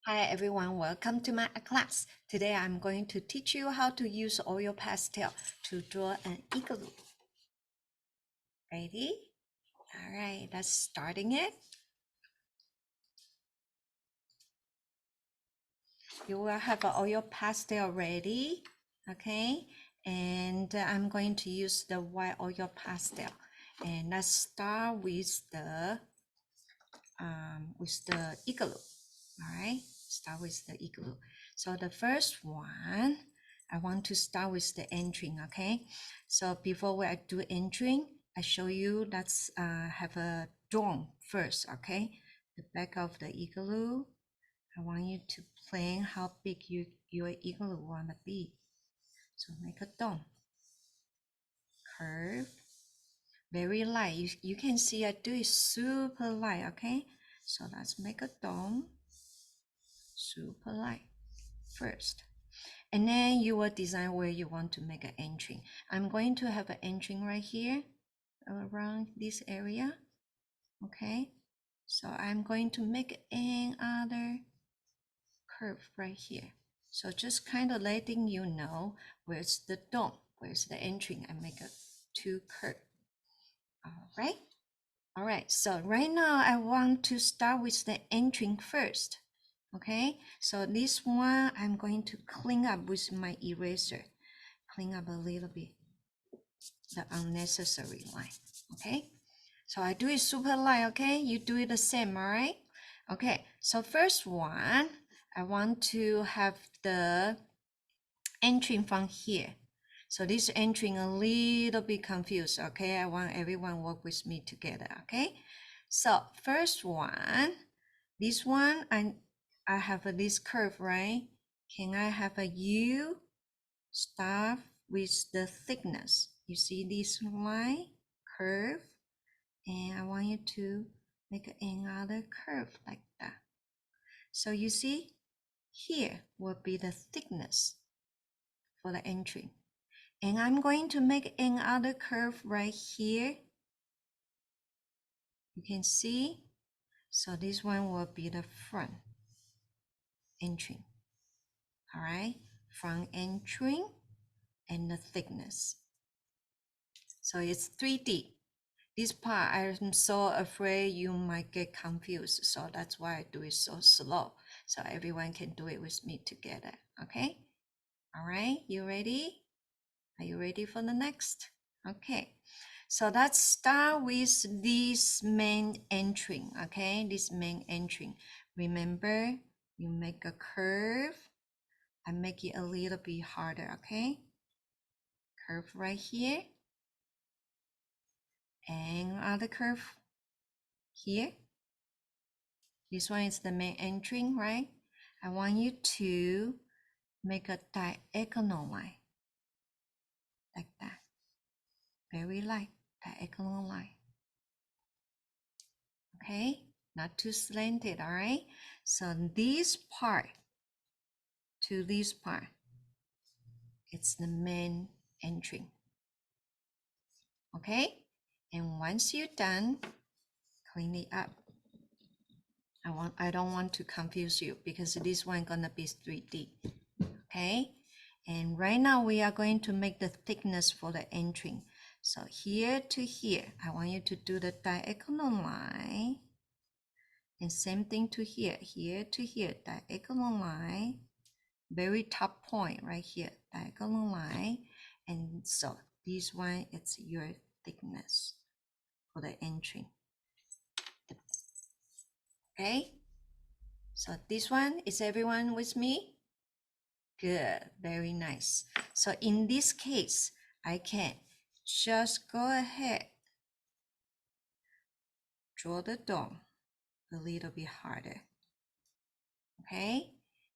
Hi everyone, welcome to my class. Today I'm going to teach you how to use oil pastel to draw an igloo. Ready? All right, let's starting it. You will have an oil pastel ready, okay? And I'm going to use the white oil pastel. And let's start with the igloo. All right, start with the igloo. So the first one, I want to start with the entering. Okay, so before we do entering, I show you let's have a dome first. Okay, the back of the igloo. I want you to plan how big your igloo wanna be. So make a dome, curve, very light. You can see I do it super light. Okay, so let's make a dome. Super light first, and then you will design where you want to make an entry. I'm going to have an entry right here around this area. Okay, so I'm going to make another curve right here. So just kind of letting you know where's the dome, where's the entry. I make a two curve. All right, so right now I want to start with the entry first. Okay, so this one I'm going to clean up with my eraser. Clean up a little bit the unnecessary line. Okay, so I do it super light. Okay, you do it the same. All right. Okay, so first one, I want to have the entry from here. So this entry a little bit confused. Okay, I want everyone work with me together. Okay, so first one, this one, I have this curve, right? Can I have a U start with the thickness? You see this line, curve, and I want you to make another curve like that. So you see, here will be the thickness for the entry. And I'm going to make another curve right here. You can see, so this one will be the front entry. All right, front entry and the thickness. So it's 3D. This part, I'm so afraid you might get confused. So that's why I do it so slow. So everyone can do it with me together. Okay. All right. You ready? Are you ready for the next? Okay. So let's start with this main entry. Okay. This main entry. Remember, you make a curve. I make it a little bit harder. Okay. Curve right here. And other curve here. This one is the main entry, right? I want you to make a diagonal line like that. Very light diagonal line. Okay, not too slanted, all right? So this part to this part, it's the main entry. Okay, and once you're done, clean it up. I don't want to confuse you because this one gonna be 3D. Okay, and right now we are going to make the thickness for the entry. So here to here, I want you to do the diagonal line, and same thing to here to here, diagonal line, very top point right here, diagonal line. And so this one, it's your thickness for the entry. Okay, so this one, is everyone with me? Good, very nice. So in this case, I can just go ahead, draw the dome a little bit harder. Okay,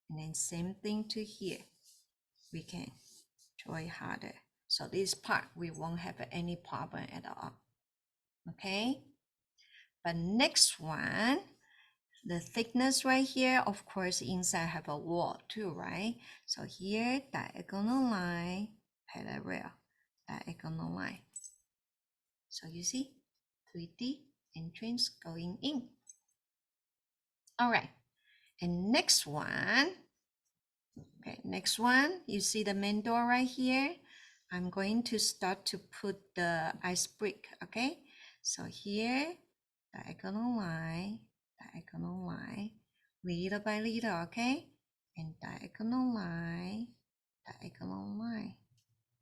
and then same thing to here. We can draw it harder. So this part, we won't have any problem at all. Okay, but next one, the thickness right here, of course, inside have a wall too, right? So here, diagonal line, parallel, diagonal line. So you see, 3D entrance going in. All right, And next one, okay, next one, you see the main door right here. I'm going to start to put the ice brick, okay? So here, diagonal line, little by little, okay? And diagonal line,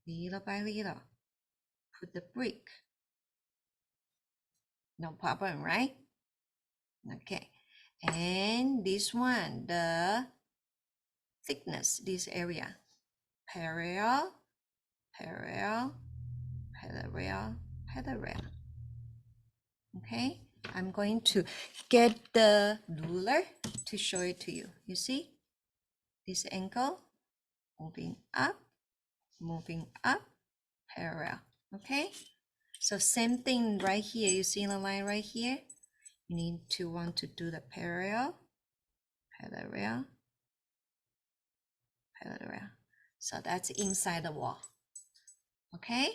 little by little. Put the brick. No problem, right? Okay. And this one, the thickness, this area, parallel, parallel, parallel, parallel. Okay, I'm going to get the ruler to show it to you. You see this angle moving up, parallel. Okay, so same thing right here. You see the line right here. You need to want to do the parallel, parallel, parallel. So that's inside the wall. Okay,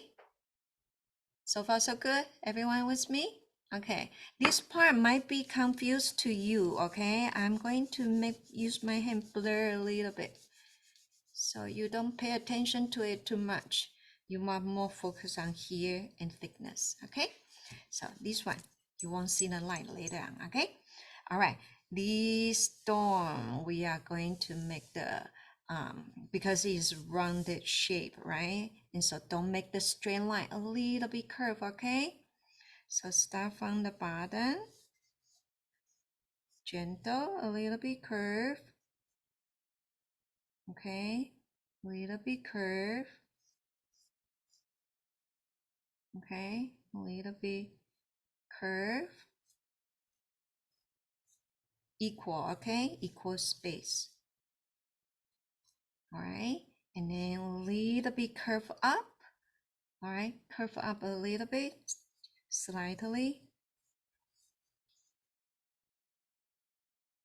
so far so good. Everyone with me? Okay, this part might be confused to you. Okay, I'm going to use my hand blur a little bit, so you don't pay attention to it too much. You might more focus on here and thickness. Okay, so this one you won't see the light later on. Okay, all right. This storm we are going to make the because it's rounded shape, right? And so don't make the straight line, a little bit curve. Okay. So start from the bottom, gentle, a little bit curve, okay, a little bit curve, okay, a little bit curve, equal, okay, equal space, all right, and then a little bit curve up, all right, curve up a little bit, slightly,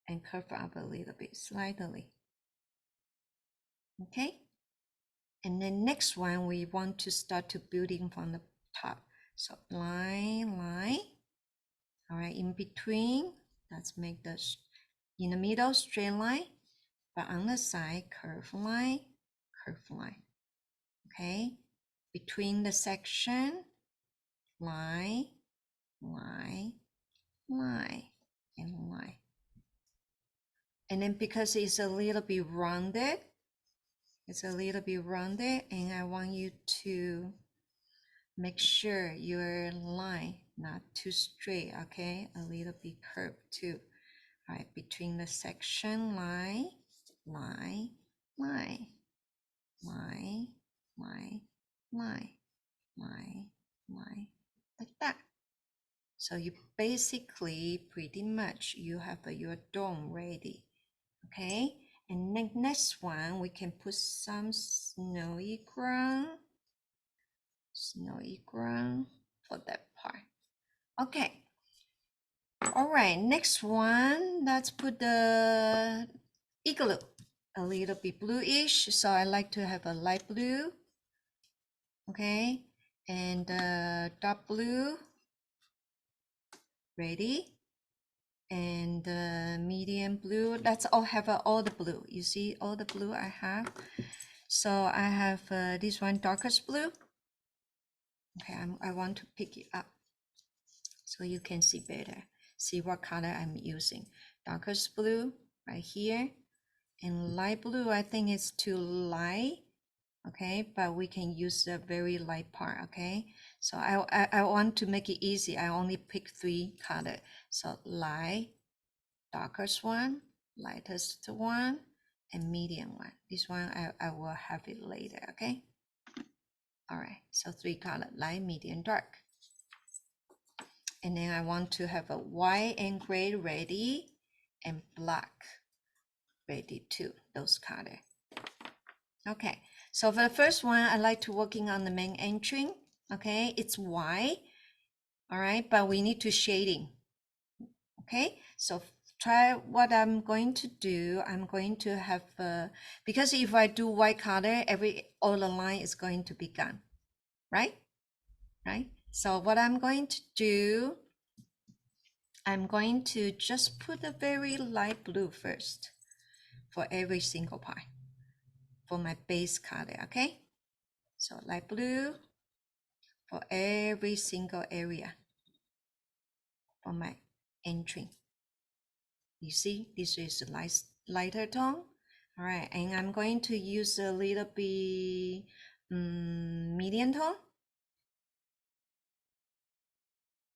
and curve up a little bit, slightly, okay. And then next one, we want to start to building from the top. So line, line. All right, in between, let's make this in the middle straight line, but on the side curve line, okay? Between the section, line, line, line, and line. And then because it's a little bit rounded, and I want you to make sure your line not too straight, okay? A little bit curved too. All right, between the section line, line, line, line, line, line, line, line, like that. So you basically pretty much you have your dome ready, okay? And next one, we can put some snowy ground for that part. Okay. All right, next one, let's put the igloo. A little bit bluish, so I like to have a light blue, okay, and dark blue, ready, and medium blue. Let's all have all the blue. You see all the blue I have. So I have this one darkest blue. Okay, I want to pick it up so you can see better. See what color I'm using. Darkest blue right here. And light blue, I think it's too light, okay? But we can use the very light part, okay? So I want to make it easy. I only pick 3 color. So light, darkest one, lightest one, and medium one. This one I will have it later, okay? All right, so 3 color, light, medium, dark. And then I want to have a white and gray ready, and black ready too, those color. Okay, so for the first one, I like to working on the main entrance. Okay, it's white, all right, but we need to shading. Okay, so try what I'm going to do. I'm going to have, because if I do white color, all the line is going to be gone, right? Right? So what I'm going to do, I'm going to just put a very light blue first for every single part for my base color, okay? So light blue for every single area for my entry. You see, this is a lighter tone. All right, and I'm going to use a little bit medium tone,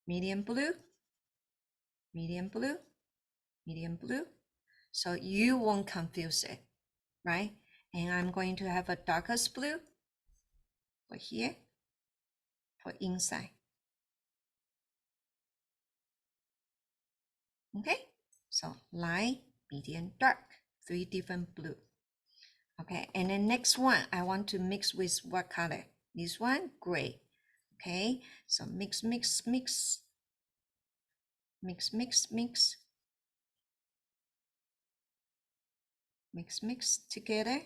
medium blue, medium blue, medium blue. So you won't confuse it, right? And I'm going to have a darkest blue for here, for inside. Okay, so light, medium, dark, 3 different blue. Okay, and then next one, I want to mix with what color? This one, gray. Okay, so mix, mix, mix, mix, mix, mix, mix, mix together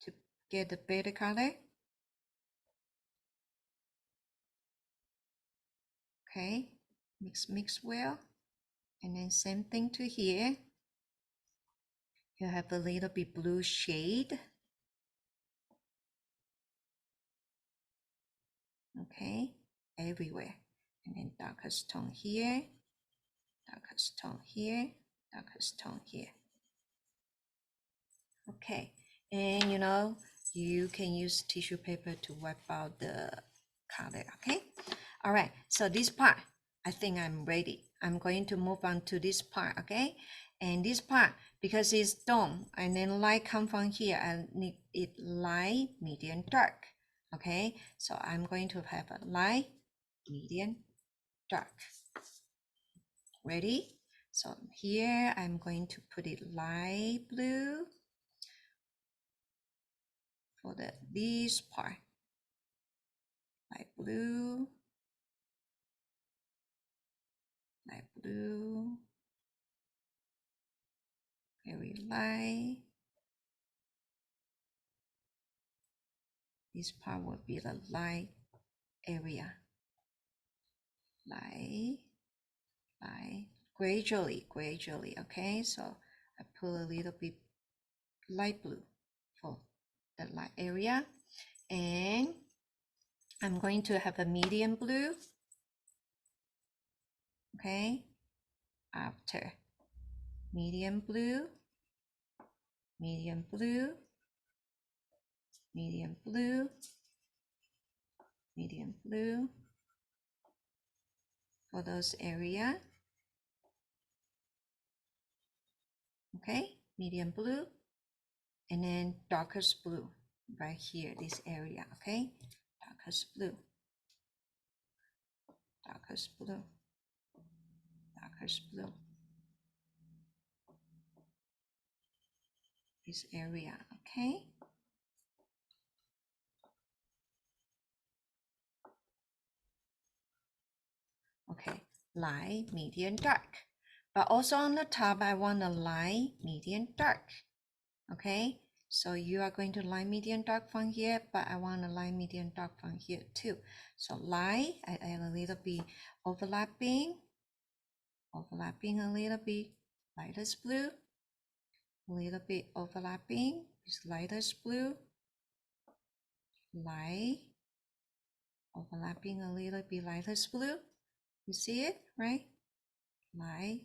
to get a better color. Okay, mix, mix well. And then same thing to here. You have a little bit blue shade. Okay, everywhere. And then darkest tone here, darkest tone here, darkest tone here. Okay, and you can use tissue paper to wipe out the color, okay? All right, so this part, I think I'm ready. I'm going to move on to this part, okay? And this part, because it's dome and then light come from here, I need it light, medium, dark, okay? So I'm going to have a light, medium, dark. Ready? So here I'm going to put it light blue for this part. Light blue, light blue, very light. This part will be the light area. Light, light, gradually, okay? So I put a little bit light blue for the light area. And I'm going to have a medium blue, okay? After medium blue, medium blue, medium blue, medium blue for those area. Okay, medium blue, and then darkest blue right here, this area, okay? Darkest blue, darkest blue, darkest blue. This area, okay? Okay, light, medium, dark. But also on the top, I want a light, medium, dark. Okay, so you are going to light, medium, dark from here, but I want a light, medium, dark from here too. So light, I add a little bit overlapping a little bit, lightest blue, a little bit overlapping with lightest blue, light, overlapping a little bit lightest blue. You see it, right? Light,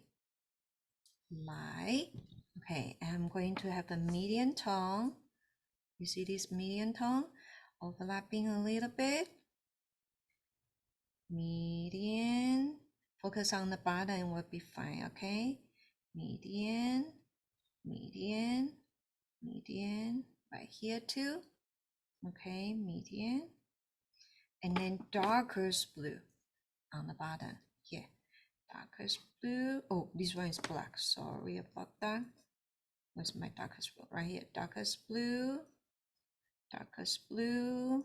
light. Okay, I'm going to have a medium tone. You see this medium tone? Overlapping a little bit. Median. Focus on the bottom will be fine, okay? Median, median, median. Right here too. Okay, median. And then darkest blue on the bottom here. Darkest blue. Oh, this one is black. Sorry about that. Where's my darkest blue? Right here. Darkest blue, darkest blue,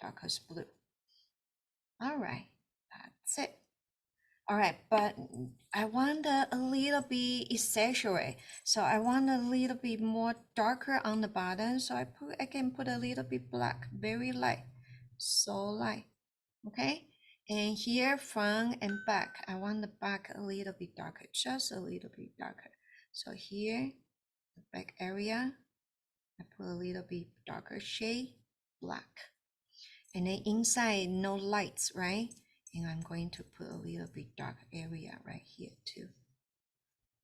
darkest blue. All right, that's it. All right, but I want a little bit exaggerate. So I want a little bit more darker on the bottom. So I can put a little bit black, very light, so light. Okay, And here, front and back, I want the back a little bit darker, just a little bit darker. So here, the back area, I put a little bit darker shade, black. And then inside, no lights, right? And I'm going to put a little bit dark area right here too.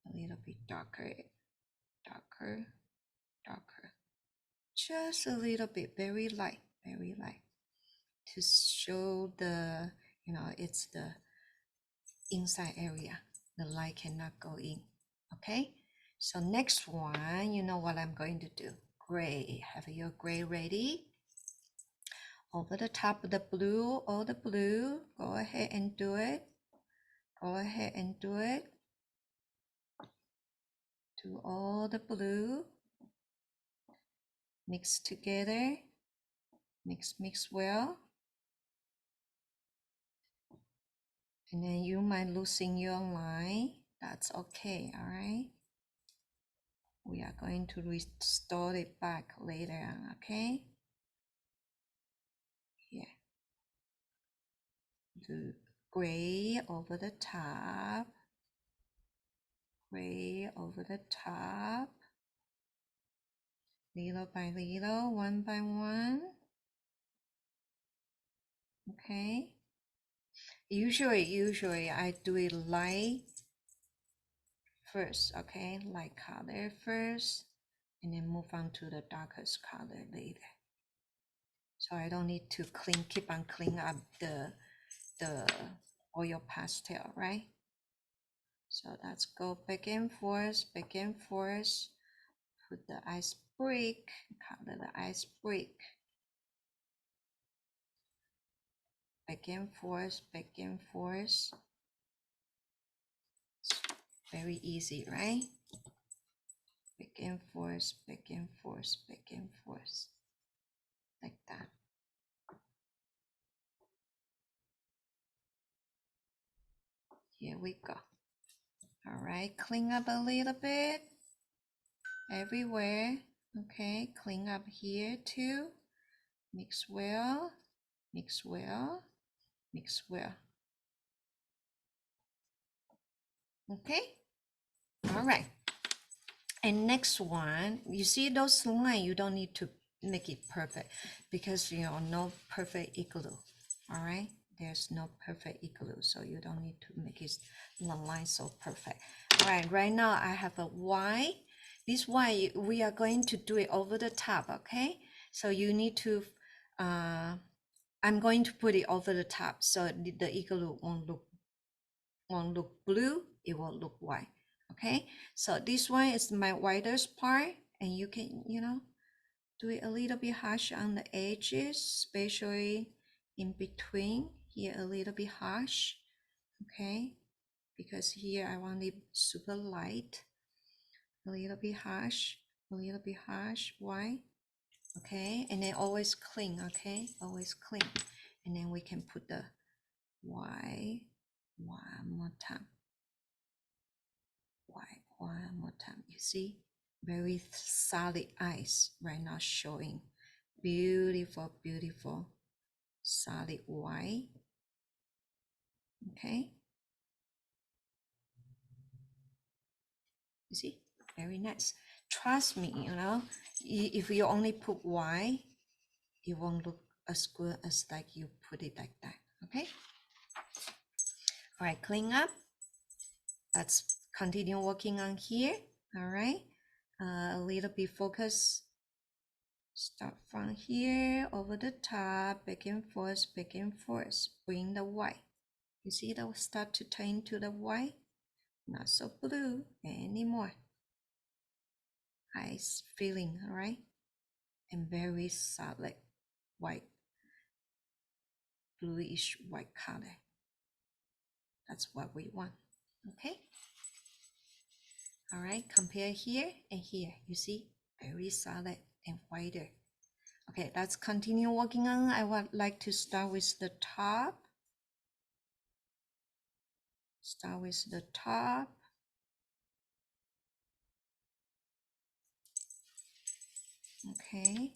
A little bit darker, darker, darker. Just a little bit, very light, to show the, it's the inside area. The light cannot go in, okay? So next one, you know what I'm going to do. Gray, have your gray ready? Over the top of the blue, all the blue, go ahead and do it. Go ahead and do it. Do all the blue. Mix together. Mix well. And then you might losing your line. That's okay, all right? We are going to restore it back later on, okay? Here. Do gray over the top. Gray over the top. Little by little, one by one. Okay. Usually I do it light first, okay? Light color first, and then move on to the darkest color later. So I don't need to keep on clean up the oil pastel, right? So let's go back and forth, put the ice brick, color the ice brick. Back and forth, very easy, right? Back and forth, like that. Here we go. All right, clean up a little bit everywhere. Okay, clean up here too. Mix well. Okay, all right. And next one, you see those lines, you don't need to make it perfect because no perfect igloo. All right, there's no perfect igloo, so you don't need to make it the line so perfect. All right, right now I have a Y. This Y, we are going to do it over the top, okay? So you need to, I'm going to put it over the top so the igloo won't look blue, it will look white. Okay, so this one is my widest part, and you can do it a little bit harsh on the edges, especially in between here, a little bit harsh. Okay, because here I want it super light, a little bit harsh, white. Okay, and then always clean. Okay, always clean, and then we can put the white one more time. One more time. You see, very solid eyes right now showing. Beautiful solid white. Okay, you see, very nice. Trust me, if you only put white, it won't look as good as like you put it like that. Okay, all right, clean up. Let's continue working on here. All right, a little bit focus. Start from here, over the top, back and forth, bring the white. You see that will start to turn to the white, not so blue anymore. Nice feeling, all right? And very solid white, bluish white color. That's what we want, okay? All right, compare here and here. You see, very solid and whiter. Okay, let's continue working on. I would like to start with the top. Okay.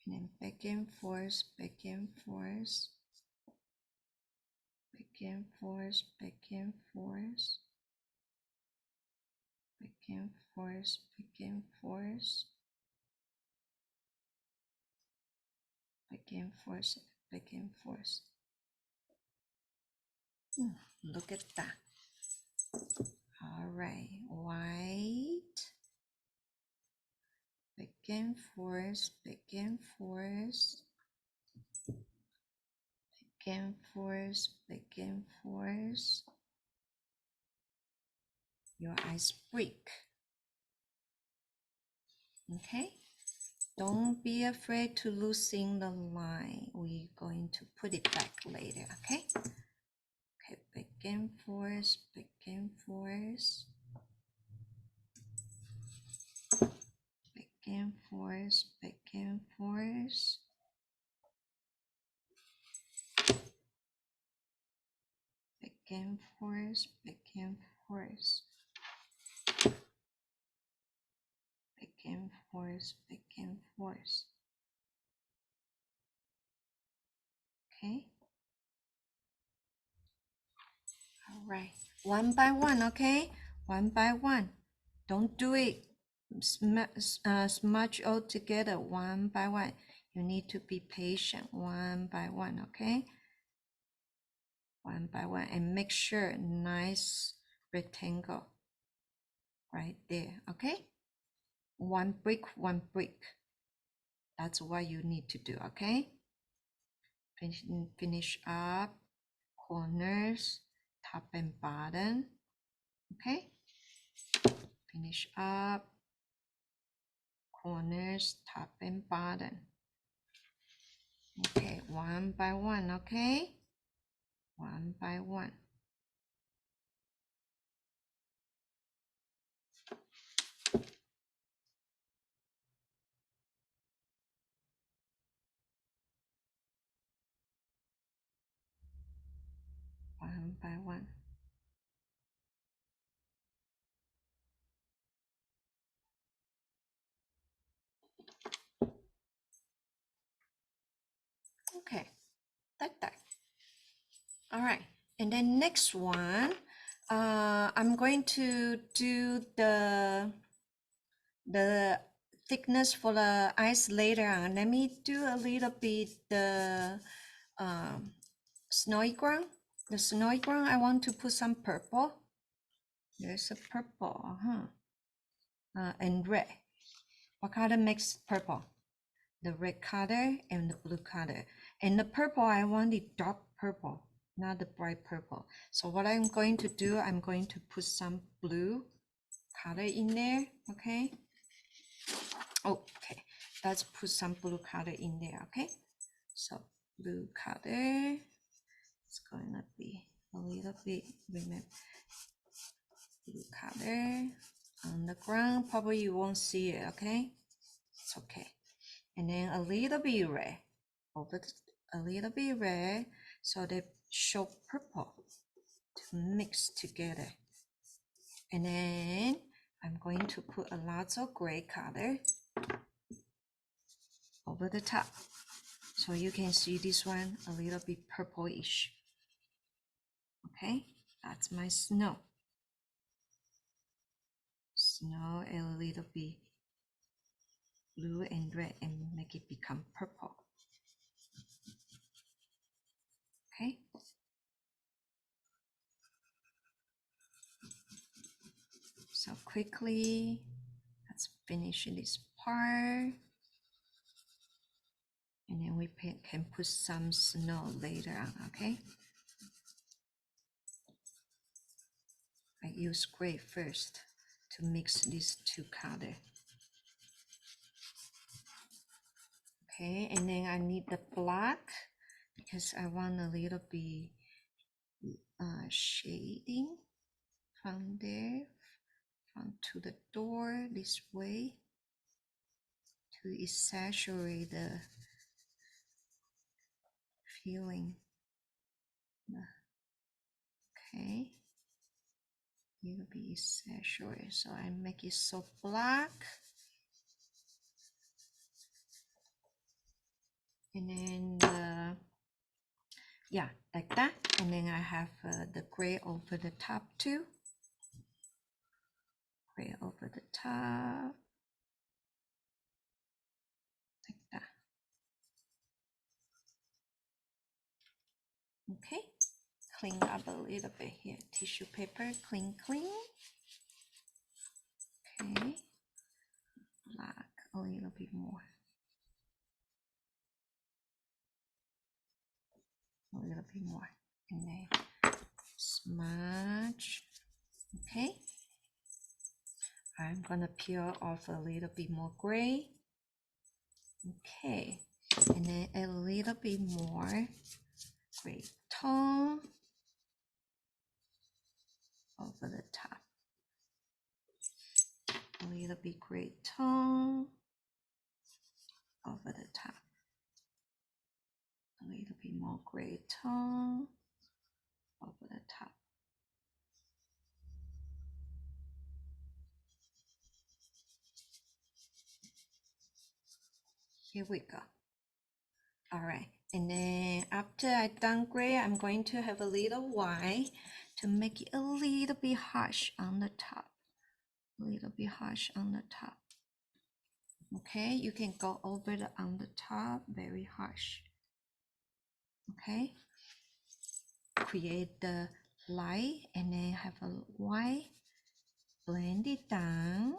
and then back and forth, back and forth, back and forth, back and forth, back and forth, back and forth, back and forth, back and forth. Look at that. All right, white, back and forth, back and forth, back and forth, back and forth. Your eyes break. Okay, don't be afraid to loosen the line. We're going to put it back later. Okay, okay, back and forth, back and forth, back and forth, back and forth, back and forth, back and forth, back and forth, back and forth. Okay, all right, one by one. Okay, one by one. Don't do it smudge all together one by one. You need to be patient one by one. Okay, one by one, and make sure nice rectangle right there. Okay, one brick, one brick. That's what you need to do. Okay, finish up corners, top and bottom. Okay, finish up corners, top and bottom. Okay, one by one. Okay, one by one. One by one. Okay, like that. All right, and then next one, I'm going to do the thickness for the eyes later on. Let me do a little bit the snowy ground. The snowy ground, I want to put some purple. There's a purple, and red. What color makes purple? The red color and the blue color. And the purple, I want the dark purple, not the bright purple. So what I'm going to do, I'm going to put some blue color in there, okay? Okay, let's put some blue color in there, okay? So blue color, it's gonna be a little bit, remember, blue color on the ground, probably you won't see it, okay? It's okay. And then a little bit red, over a little bit red, so they show purple to mix together. And then I'm going to put a lot of gray color over the top, so you can see this one a little bit purplish. Okay, that's my snow. Snow a little bit blue and red and make it become purple. Okay. So quickly, let's finish this part. And then we can put some snow later on, okay? I use gray first to mix these two colors. Okay, and then I need the black because I want a little bit shading from there, from to the door this way to saturate the feeling. Okay, little bit saturated, so I make it so black. And then yeah, like that. And then I have the gray over the top too. Gray over the top, like that. Okay, clean up a little bit here. Tissue paper, clean, clean. Okay, black a little bit more. A little bit more. And then smudge. Okay. I'm gonna peel off a little bit more gray. Okay. And then a little bit more gray tone over the top. A little bit gray tone over the top. A little bit more gray tone over the top. Here we go. All right. And then after I done gray, I'm going to have a little white to make it a little bit harsh on the top. A little bit harsh on the top. Okay, you can go over the on the top, very harsh. Okay, create the light and then have a white, blend it down.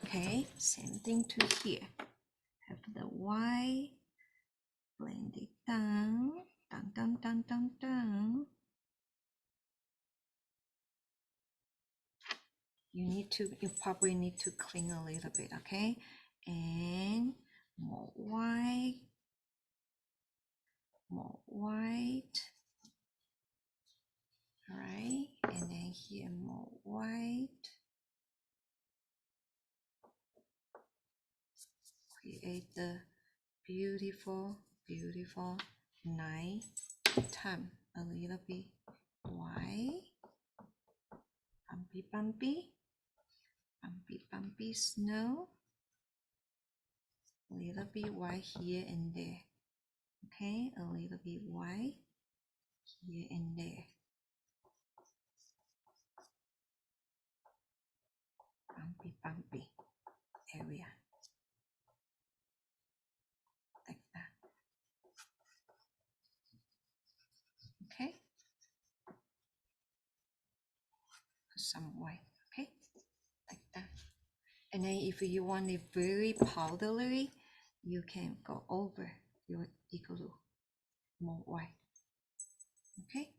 Okay, same thing to here. Have the white, blend it down, down, down, down, down, down. You probably need to clean a little bit, okay? And more white, more white. All right, and then here more white. Create the beautiful, beautiful night time. A little bit white, bumpy, bumpy, bumpy, bumpy snow. A little bit white here and there. Okay, a little bit white here and there. Bumpy, bumpy area. Like that. Okay. Some white. Okay. Like that. And then if you want it very powdery, you can go over your igloo. More white. Okay.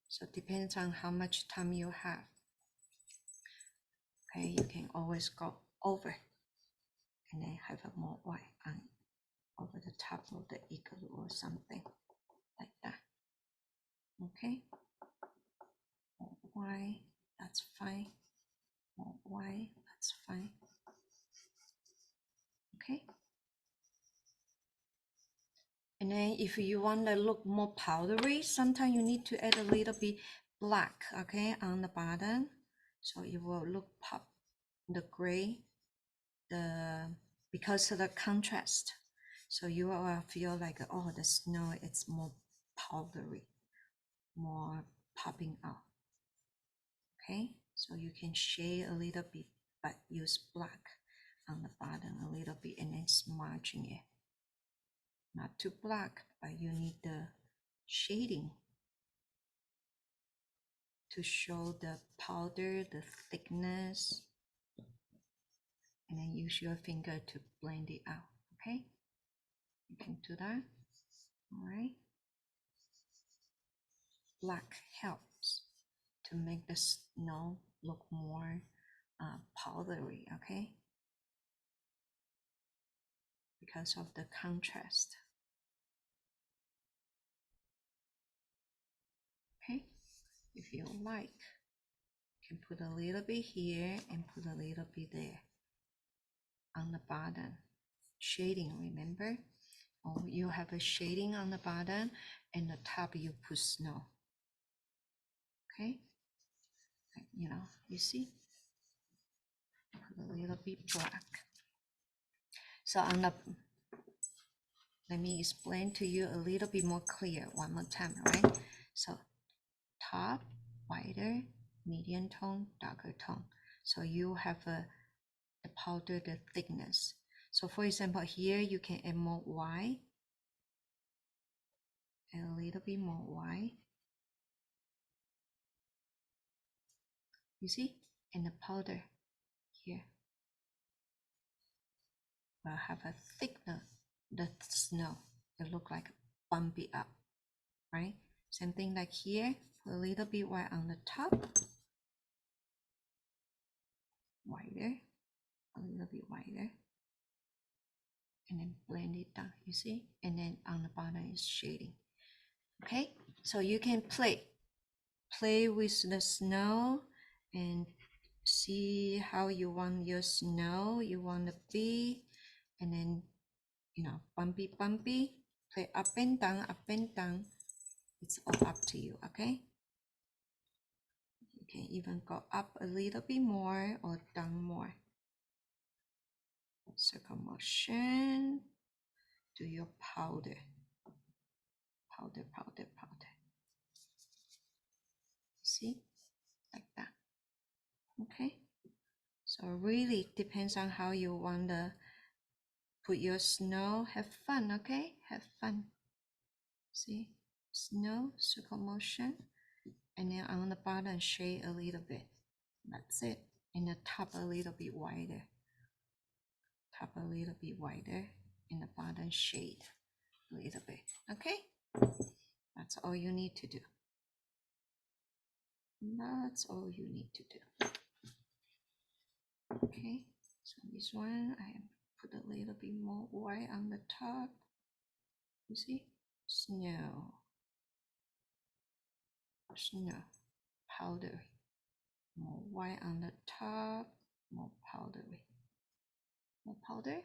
So it depends on how much time you have. Okay, you can always go over and then have a more white on over the top of the igloo or something like that. Okay, more white, that's fine. More white, that's fine. Okay. And then if you want to look more powdery, sometimes you need to add a little bit black, okay, on the bottom. So it will look pop, the gray, because of the contrast. So you will feel like, oh, the snow, it's more powdery, more popping out. Okay, so you can shade a little bit, but use black on the bottom a little bit and then smudging it. Not too black, but you need the shading to show the powder, the thickness, and then use your finger to blend it out. Okay, you can do that. All right. Black helps to make the snow look more powdery, okay? Because of the contrast. Okay, if you like, you can put a little bit here and put a little bit there on the bottom. Shading, remember? Oh, you have a shading on the bottom and the top you put snow. Okay, you know, you see? Put a little bit black. So let me explain to you a little bit more clear one more time, right? So top, whiter, medium tone, darker tone. So you have the powder, the thickness. So for example, here you can add more white, a little bit more white. You see? And the powder here will have a thickness, the snow. It look like bumpy up, right? Same thing like here, put a little bit white on the top, whiter, a little bit whiter, and then blend it down, you see? And then on the bottom is shading. Okay, so you can play with the snow and see how you want your snow you want to be, and then bumpy play up and down. It's all up to you. Okay, you can even go up a little bit more or down more. Circle motion, do your powder. See, like that. Okay, so really depends on how you want to put your snow. Have fun. Okay, have fun. See, snow, circle motion, and then on the bottom shade a little bit. That's it. And the top a little bit wider. Top a little bit wider, and the bottom shade a little bit. Okay, that's all you need to do. That's all you need to do. Okay, so this one I put a little bit more white on the top. You see, snow, powder, more white on the top, more powdery, more powder,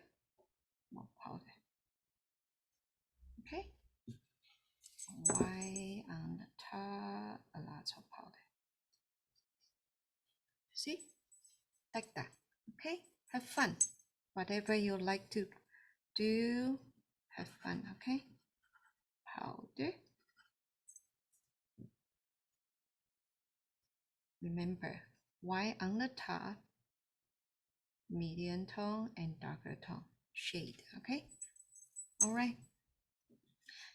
more powder. Okay, white on the top, a lot of powder. See, like that. Okay, have fun. Whatever you like to do, have fun. Okay, powder. Remember, white on the top, medium tone and darker tone shade. Okay, all right.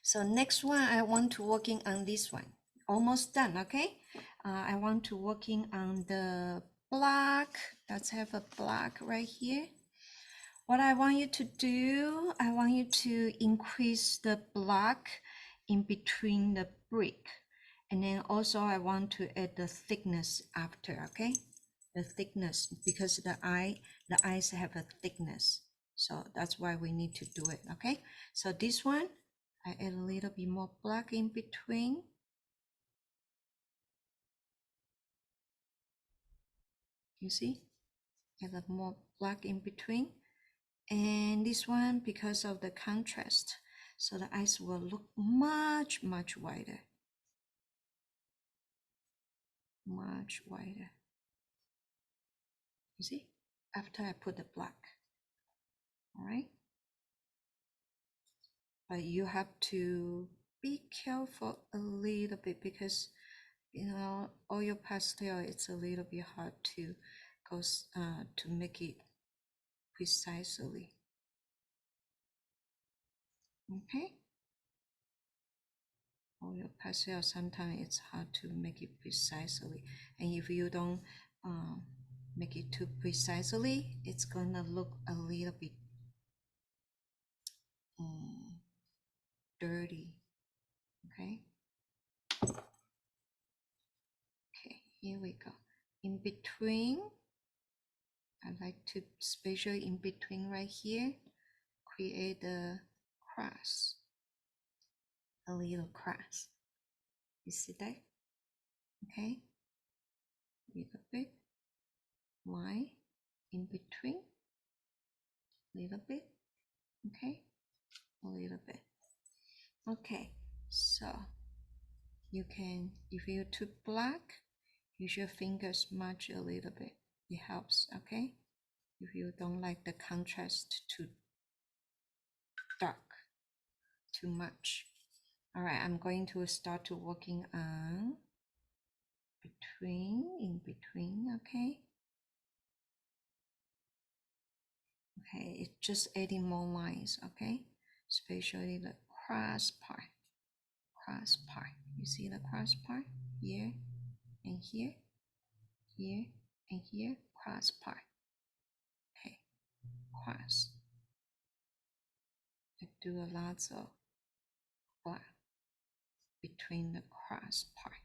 So next one, I want to working on this one. Almost done. Okay, I want to working on the black. Let's have a black right here. What I want you to do, I want you to increase the black in between the brick, and then also I want to add the thickness after. Okay, the thickness, because the eyes have a thickness, so that's why we need to do it. Okay, so this one I add a little bit more black in between. You see, add a more black in between. And this one, because of the contrast, so the eyes will look much wider, much wider. You see, after I put the black. All right, but you have to be careful a little bit, because oil pastel, it's a little bit hard to go to make it precisely. Okay, oil pastel, sometimes it's hard to make it precisely, and if you don't make it too precisely, it's gonna look a little bit dirty. Okay, here we go. In between, I like to especially in between right here, create a cross, a little cross. You see that? Okay, little bit line in between, little bit. Okay, a little bit. Okay, so you can, if you're too black, use your fingers smudge a little bit. It helps. Okay, if you don't like the contrast too dark, too much. All right, I'm going to start to working on in between, okay? Okay, it's just adding more lines, okay? Especially the cross part, You see the cross part here and here, here and here, cross part. Okay, cross. I do a lot of black between the cross part.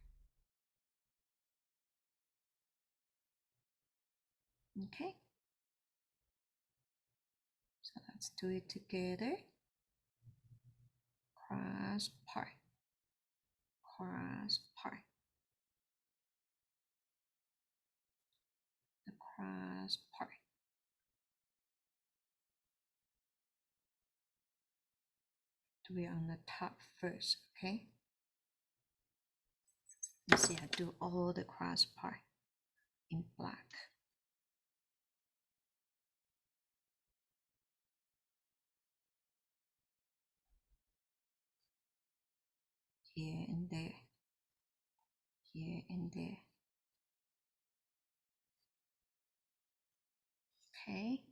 Okay, so let's do it together. Cross part, cross part, the cross part. Do it on the top first, okay? You see, I do all the cross part in black. Here and there, here and there. Okay.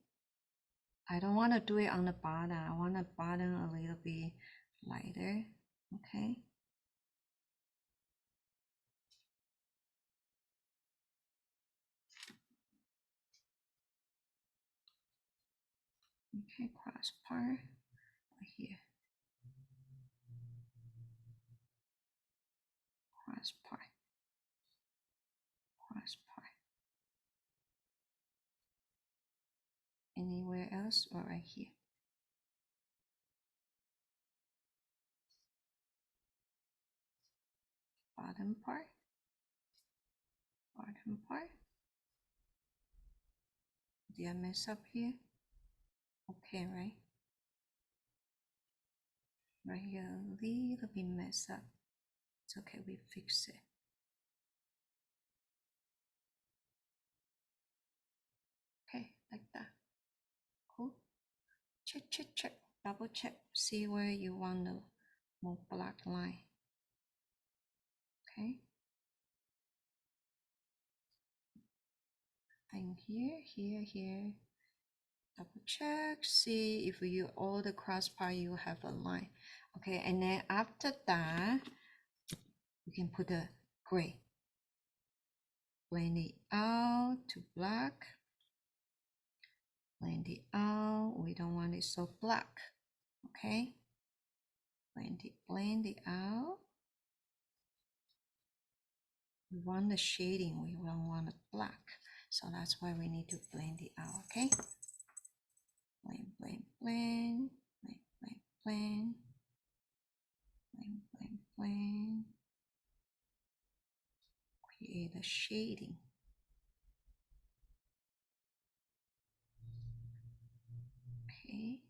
I don't want to do it on the bottom. I want the bottom a little bit lighter. Okay. Okay, cross part right here. Cross part. Cross part. Anywhere else or right here? Bottom part. Bottom part. Did I mess up here? Okay, right? Right here, a little bit messed up. It's okay, we fix it. Okay, like that. Cool. Check, check, check. Double check. See where you want the more black line. Okay. And here, here, here. Double check. See if you all the cross part you have a line. Okay, and then after that, you can put the gray. Blend it out to black. Blend it out. We don't want it so black. Okay. Blend it out. We want the shading, we don't want it black. So that's why we need to blend it out, okay? Blend, blend, blend, blend, blend, blend, blend, blend, blend. Create a shading. Okay.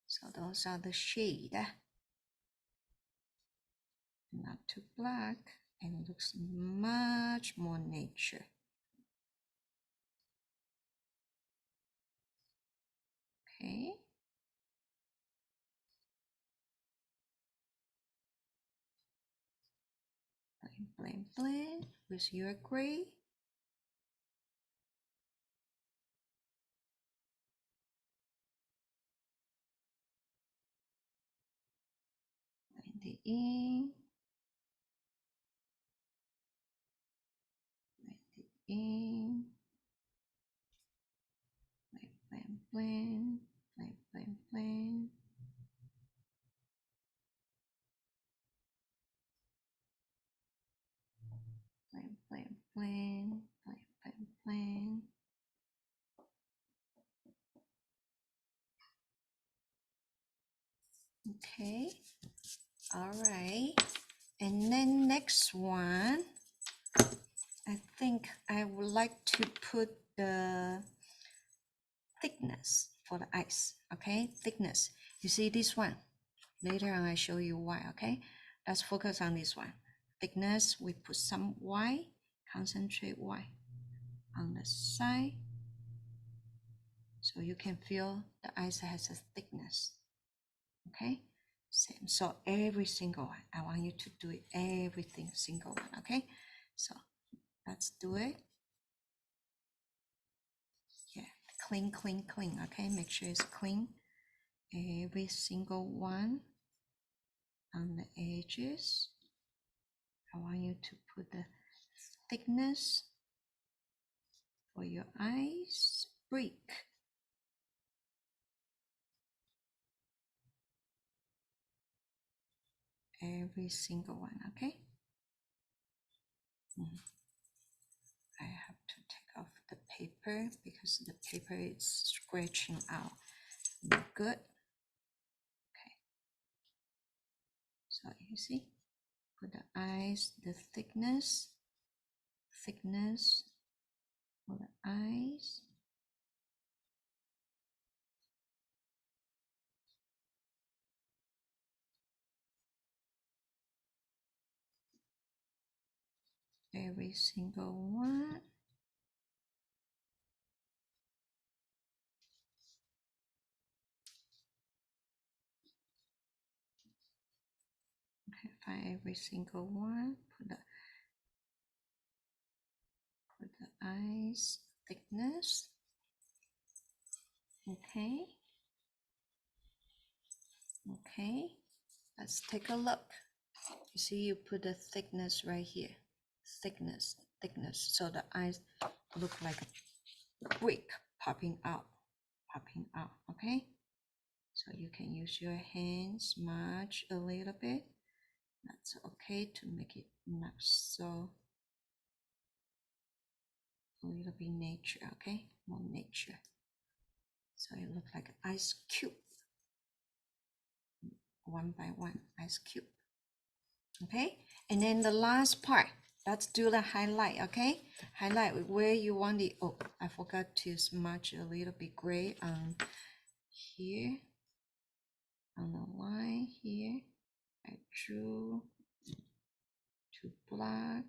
So those are the shade. Not too black and looks much more nature. Okay. Blend, blend, blend with your gray. Blend it in. Blend it in. Blend, blend, blend, blend, blend. Blend, blend, blend, blend, blend, blend. Okay, all right. And then next one, I think I would like to put the thickness for the ice, okay? Thickness. You see this one? Later on, I show you why, okay? Let's focus on this one. Thickness, we put some white, concentrate white on the side. So you can feel the ice has a thickness. Okay, same. So every single one, I want you to do it, everything single one. Okay, so let's do it. Yeah, clean, clean, clean. Okay, make sure it's clean. Every single one on the edges. I want you to put the thickness for your eyes. Break. Every single one. Okay. I have to take off the paper because the paper is scratching out. Good. Okay. So you see, put the eyes, the thickness for the eyes. Every single one. Okay, find every single one. Put the eyes thickness. Okay. Okay. Let's take a look. You see, you put the thickness right here. Thickness. So the eyes look like a brick popping out. Okay? So you can use your hands, smudge a little bit. That's okay to make it not so, a little bit nature, okay? More nature. So it looks like an ice cube. One by one, ice cube. Okay? And then the last part, let's do the highlight, okay? Highlight where you want the, oh, I forgot to smudge a little bit gray on here, on the line here. I drew to black.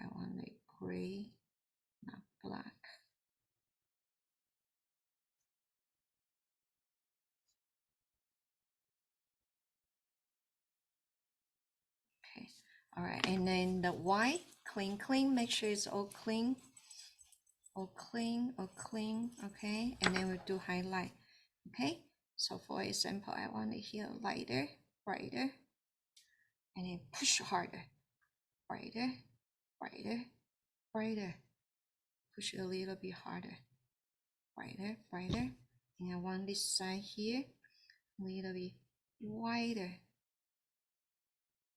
I want it gray, not black. Okay, all right, and then the white, clean, make sure it's all clean, okay? And then we'll do highlight, okay? So for example, I want it here lighter, brighter, and then push harder, brighter, push a little bit harder, brighter, and I want this side here a little bit wider,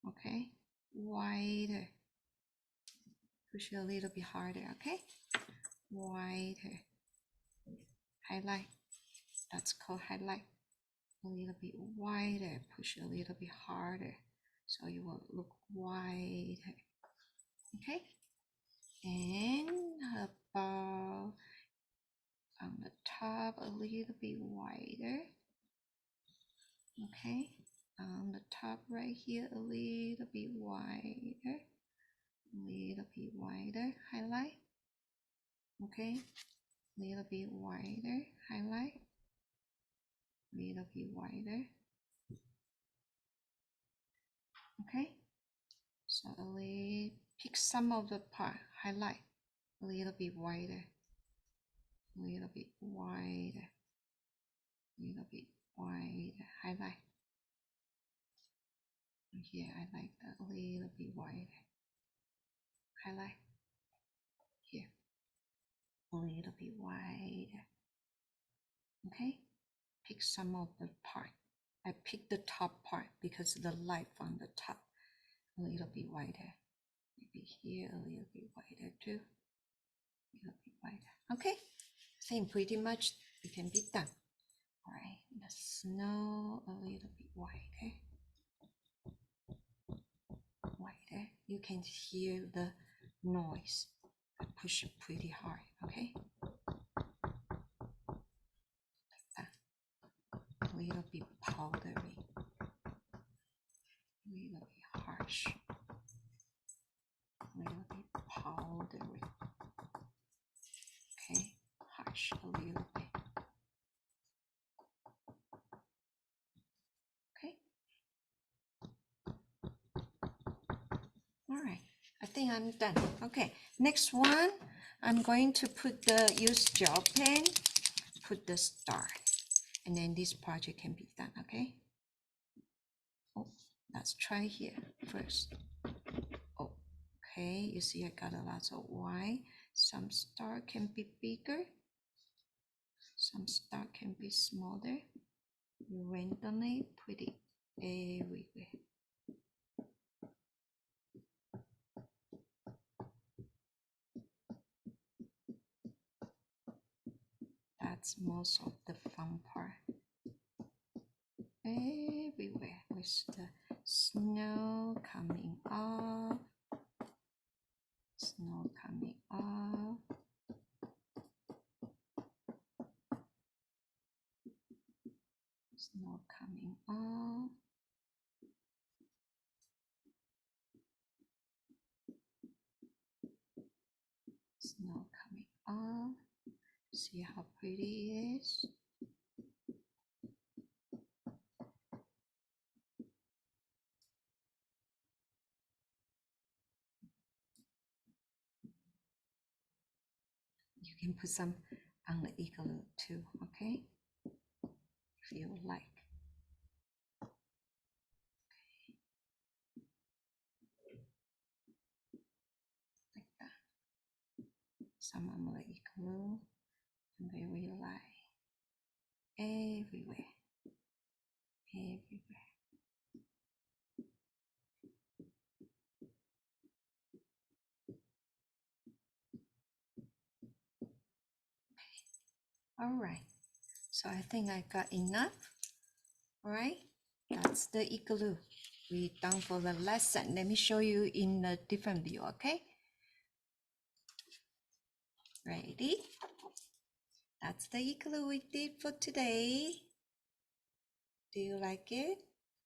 okay? Wider, push a little bit harder, okay? Wider, highlight, that's called highlight. A little bit wider, push a little bit harder, so you will look wider, okay? And about on the top a little bit wider, okay? On the top right here a little bit wider, highlight, okay? Little bit wider, highlight, little bit wider, okay? So a little, pick some of the part, highlight, a little bit wider, little bit wider, highlight. Here I like that a little bit wider, highlight. Here, a little bit wider, okay? Pick some of the part. I picked the top part because the light from the top, a little bit wider. Maybe here a little bit wider too, a little bit wider. Okay, same, pretty much it can be done. All right, the snow a little bit wider. You can hear the noise. I push it pretty hard, okay? Like that. A little bit powdery, a little bit harsh, a little bit powdery, okay? Harsh a little bit. right, I think I'm done. Okay, next one, I'm going to use gel pen, put the star, and then this project can be done, okay? Oh, let's try here first. Oh, okay, you see I got a lot of white. Some star can be bigger, some star can be smaller. You randomly put it everywhere. That's most of the fun part. Everywhere with the snow coming off, snow coming off. Snow coming off. Snow coming off. See how pretty it is? You can put some on the igloo too, okay? If you like. Like that. Some on the igloo. And they will lie everywhere. Everywhere. All right. So I think I got enough. All right. That's the igloo. We're done for the lesson. Let me show you in a different view, okay? Ready? That's the igloo we did for today. Do you like it?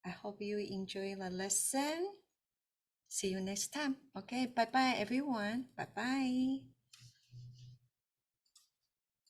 I hope you enjoy the lesson. See you next time. Okay, bye-bye everyone. Bye-bye.